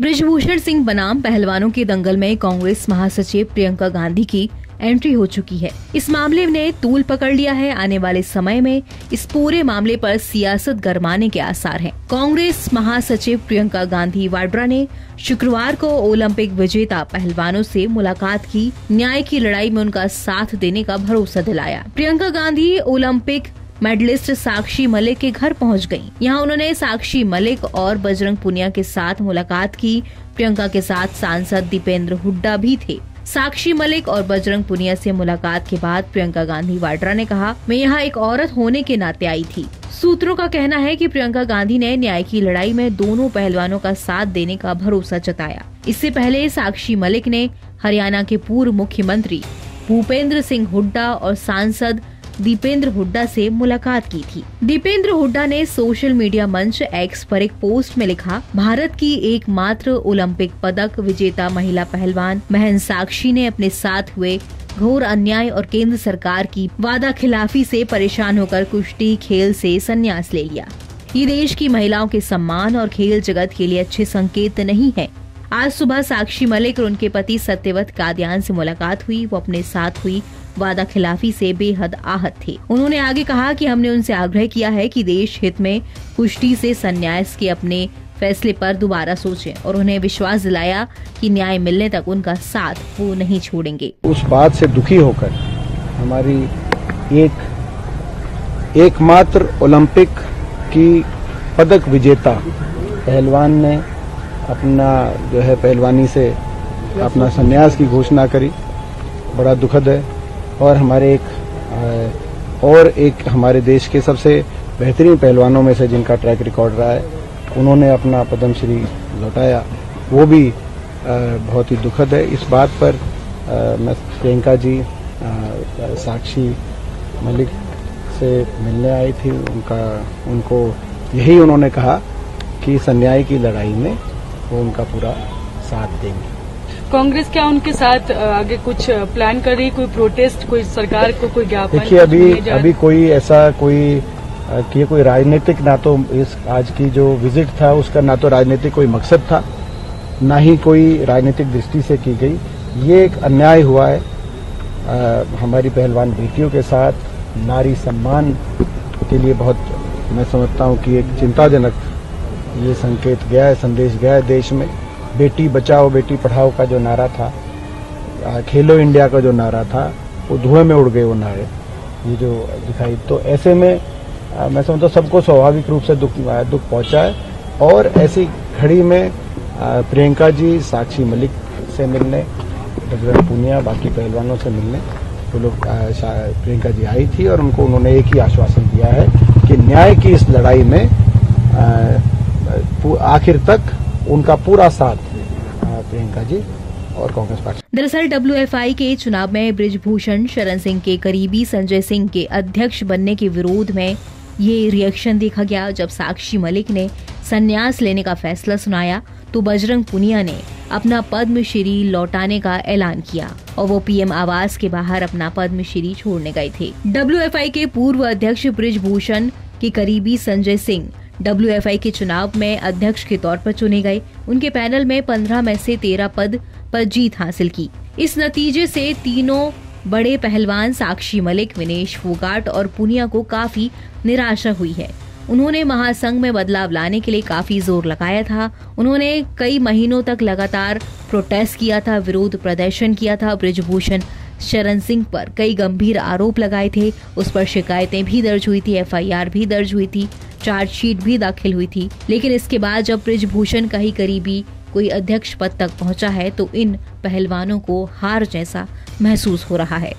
बृजभूषण सिंह बनाम पहलवानों के दंगल में कांग्रेस महासचिव प्रियंका गांधी की एंट्री हो चुकी है। इस मामले ने तूल पकड़ लिया है। आने वाले समय में इस पूरे मामले पर सियासत गरमाने के आसार हैं। कांग्रेस महासचिव प्रियंका गांधी वाड्रा ने शुक्रवार को ओलंपिक विजेता पहलवानों से मुलाकात की, न्याय की लड़ाई में उनका साथ देने का भरोसा दिलाया। प्रियंका गांधी ओलंपिक मेडलिस्ट साक्षी मलिक के घर पहुंच गयी। यहाँ उन्होंने साक्षी मलिक और बजरंग पुनिया के साथ मुलाकात की। प्रियंका के साथ सांसद दीपेंद्र हुड्डा भी थे। साक्षी मलिक और बजरंग पुनिया से मुलाकात के बाद प्रियंका गांधी वाड्रा ने कहा, मैं यहाँ एक औरत होने के नाते आई थी। सूत्रों का कहना है कि प्रियंका गांधी ने न्याय की लड़ाई में दोनों पहलवानों का साथ देने का भरोसा जताया। इससे पहले साक्षी मलिक ने हरियाणा के पूर्व मुख्यमंत्री भूपेंद्र सिंह हुड्डा और सांसद दीपेंद्र हुड्डा से मुलाकात की थी। दीपेंद्र हुड्डा ने सोशल मीडिया मंच एक्स पर एक पोस्ट में लिखा, भारत की एकमात्र ओलंपिक पदक विजेता महिला पहलवान बहन साक्षी ने अपने साथ हुए घोर अन्याय और केंद्र सरकार की वादा खिलाफी से परेशान होकर कुश्ती खेल से संन्यास ले लिया। ये देश की महिलाओं के सम्मान और खेल जगत के लिए अच्छे संकेत नहीं है। आज सुबह साक्षी मलिक और उनके पति सत्यव्रत कादियान से मुलाकात हुई। वो अपने साथ हुई वादा खिलाफी से बेहद आहत थे। उन्होंने आगे कहा कि हमने उनसे आग्रह किया है कि देश हित में कुश्ती से संन्यास के अपने फैसले पर दोबारा सोचें और उन्हें विश्वास दिलाया कि न्याय मिलने तक उनका साथ वो नहीं छोड़ेंगे। उस बात से दुखी होकर हमारी एकमात्र ओलंपिक की पदक विजेता पहलवान ने अपना पहलवानी से अपना संन्यास की घोषणा करी। बड़ा दुखद है। और हमारे देश के सबसे बेहतरीन पहलवानों में से जिनका ट्रैक रिकॉर्ड रहा है, उन्होंने अपना पद्मश्री लौटाया, वो भी बहुत ही दुखद है। इस बात पर मैं प्रियंका जी साक्षी मलिक से मिलने आई थी। उनको यही उन्होंने कहा कि इस अन्याय की लड़ाई में वो उनका पूरा साथ देंगे। कांग्रेस क्या उनके साथ आगे कुछ प्लान कर रही, कोई प्रोटेस्ट, कोई सरकार को कोई ज्ञापन? देखिए, अभी कोई ऐसा कोई राजनीतिक, ना तो इस आज की जो विजिट था उसका ना तो राजनीतिक कोई मकसद था, ना ही कोई राजनीतिक दृष्टि से की गई। ये एक अन्याय हुआ है हमारी पहलवान बेटियों के साथ। नारी सम्मान के लिए बहुत, मैं समझता हूँ कि एक चिंताजनक ये संकेत गया है, संदेश गया है देश में। बेटी बचाओ बेटी पढ़ाओ का जो नारा था, खेलो इंडिया का जो नारा था, वो धुएं में उड़ गए वो नारे, ये जो दिखाई। तो ऐसे में मैं समझता हूँ सबको स्वाभाविक रूप से दुख पहुंचा है। और ऐसी घड़ी में प्रियंका जी साक्षी मलिक से मिलने, बजरंग पुनिया, बाकी पहलवानों से मिलने वो लोग प्रियंका जी आई थी और उन्होंने एक ही आश्वासन दिया है कि न्याय की इस लड़ाई में आखिर तक उनका पूरा साथ प्रियंका जी और कांग्रेस पार्टी। दरअसल WFI के चुनाव में बृजभूषण शरण सिंह के करीबी संजय सिंह के अध्यक्ष बनने के विरोध में ये रिएक्शन देखा गया। जब साक्षी मलिक ने संन्यास लेने का फैसला सुनाया तो बजरंग पुनिया ने अपना पद्मश्री लौटाने का ऐलान किया और वो PM आवास के बाहर अपना पद्मश्री छोड़ने गए थे। WFI के पूर्व अध्यक्ष बृजभूषण के करीबी संजय सिंह WFI के चुनाव में अध्यक्ष के तौर पर चुने गए। उनके पैनल में 15 में से 13 पद पर जीत हासिल की। इस नतीजे से तीनों बड़े पहलवान साक्षी मलिक, विनेश फोगाट और पुनिया को काफी निराशा हुई है। उन्होंने महासंघ में बदलाव लाने के लिए काफी जोर लगाया था। उन्होंने कई महीनों तक लगातार प्रोटेस्ट किया था, विरोध प्रदर्शन किया था। बृजभूषण शरण सिंह पर कई गंभीर आरोप लगाए थे। उस पर शिकायतें भी दर्ज हुई थी, FIR भी दर्ज हुई थी, चार्जशीट भी दाखिल हुई थी। लेकिन इसके बाद जब बृजभूषण का ही करीबी कोई अध्यक्ष पद तक पहुंचा है तो इन पहलवानों को हार जैसा महसूस हो रहा है।